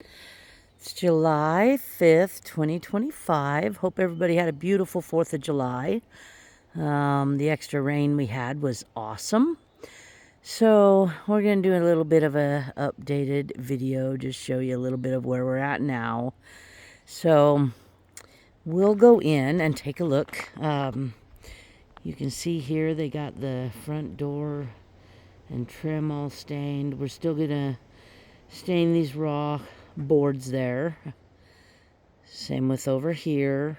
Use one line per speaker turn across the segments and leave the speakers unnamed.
It's July 5th, 2025. Hope everybody had a beautiful 4th of July. The extra rain we had was awesome. So we're going to do a little bit of a updated video, just show you a little bit of where we're at now. So we'll go in and take a look. You can see here they got the front door and trim all stained. We're still going to stain these raw boards there. Same with over here.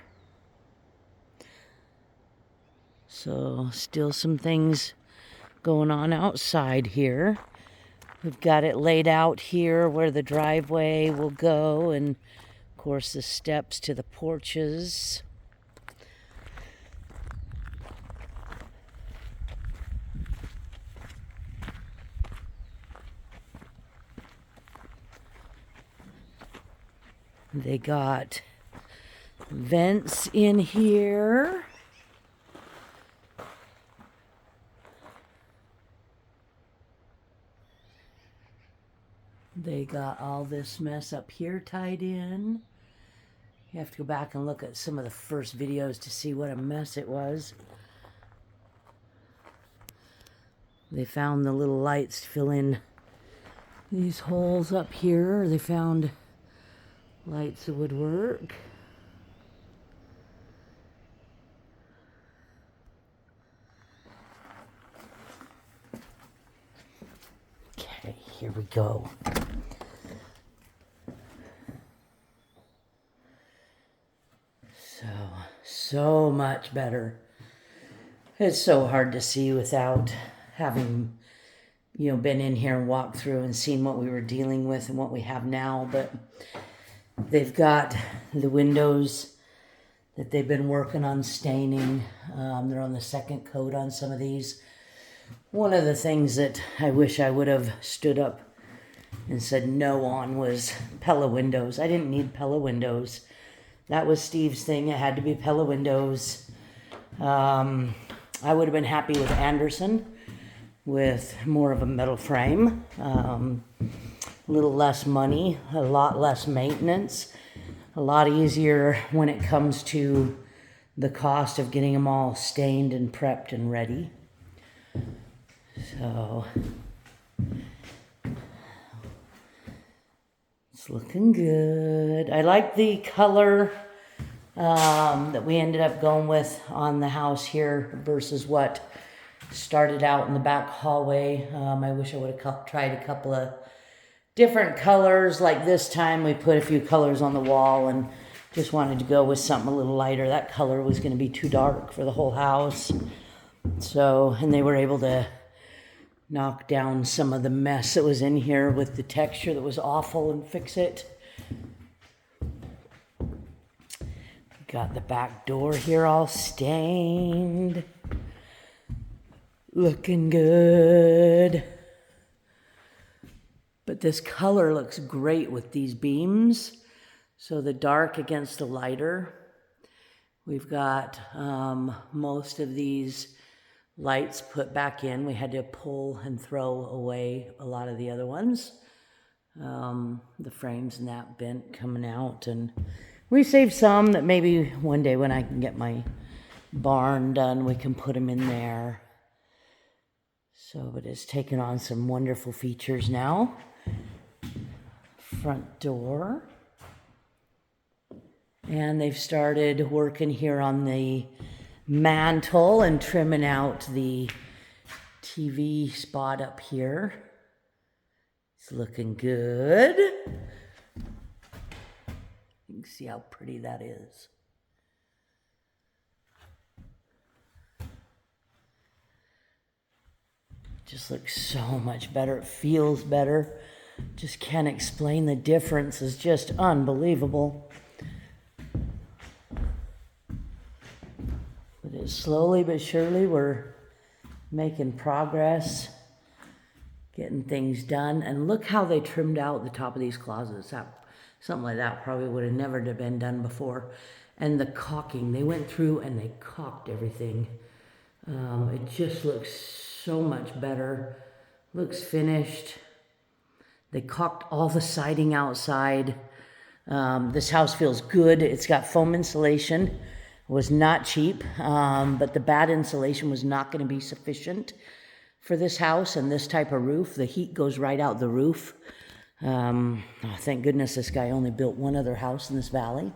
So still some things going on outside here. We've got it laid out here where the driveway will go, and of course the steps to the porches. They got vents in here. They got all this mess up here tied in. You have to go back and look at some of the first videos to see what a mess it was. They found the little lights to fill in these holes up here. They found lights that would work. Okay, here we go. So much better. It's so hard to see without having, been in here and walked through and seen what we were dealing with and what we have now. But they've got the windows that they've been working on staining. They're on the second coat on some of these. One of the things that I wish I would have stood up and said no on was Pella windows. I didn't need Pella windows. That was Steve's thing. It had to be Pella windows. I would have been happy with Andersen with more of a metal frame. A little less money, a lot less maintenance, a lot easier when it comes to the cost of getting them all stained and prepped and ready. So it's looking good. I like the color that we ended up going with on the house here versus what started out in the back hallway. I wish I would have tried a couple of different colors. Like this time we put a few colors on the wall and just wanted to go with something a little lighter. That color was going to be too dark for the whole house. So, and they were able to knock down some of the mess that was in here with the texture that was awful and fix it. Got the back door here all stained. Looking good. But this color looks great with these beams. So the dark against the lighter. We've got most of these lights put back in. We had to pull and throw away a lot of the other ones. The frames and that bent coming out, and we saved some that maybe one day when I can get my barn done, we can put them in there. So, but it's taken on some wonderful features now. Front door. And they've started working here on the mantle and trimming out the TV spot up here. It's looking good. You can see how pretty that is. Just looks so much better. It feels better. Just can't explain the difference. It's just unbelievable. But it's slowly but surely we're making progress, getting things done. And look how they trimmed out the top of these closets. Something like that probably would have never been done before. And the caulking, they went through and they caulked everything. It just looks so much better. Looks finished. They caulked all the siding outside. This house feels good. It's got foam insulation. It was not cheap, but the bad insulation was not going to be sufficient for this house and this type of roof. The heat goes right out the roof. Thank goodness this guy only built one other house in this valley.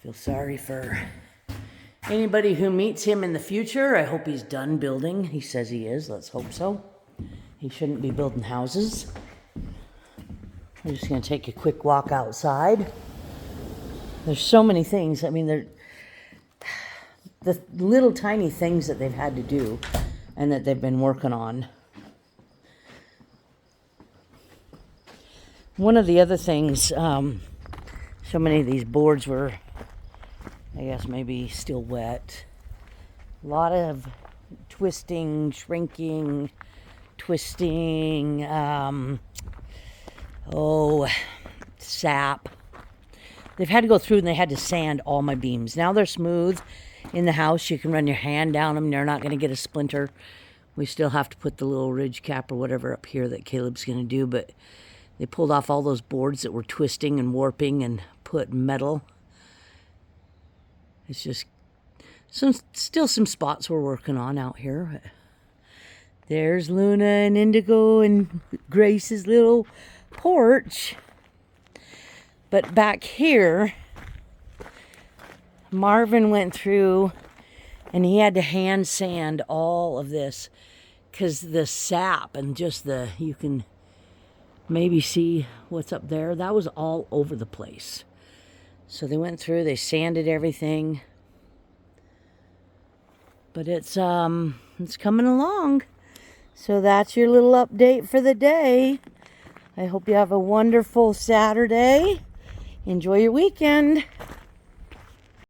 Feel sorry for anybody who meets him in the future. I hope he's done building. He says he is. Let's hope so. He shouldn't be building houses. We're just going to take a quick walk outside. There's so many things. I mean, the little tiny things that they've had to do and that they've been working on. One of the other things, so many of these boards were, I guess, maybe still wet. A lot of twisting, shrinking, twisting, sap. They've had to go through and they had to sand all my beams. Now they're smooth in the house. You can run your hand down them. They're not going to get a splinter. We still have to put the little ridge cap or whatever up here that Caleb's going to do, but they pulled off all those boards that were twisting and warping and put metal. It's just still some spots we're working on out here. There's Luna and Indigo and Grace's little porch. But back here, Marvin went through and he had to hand sand all of this because the sap and just you can maybe see what's up there. That was all over the place. So they went through, they sanded everything. But it's coming along. So that's your little update for the day. I hope you have a wonderful Saturday. Enjoy your weekend.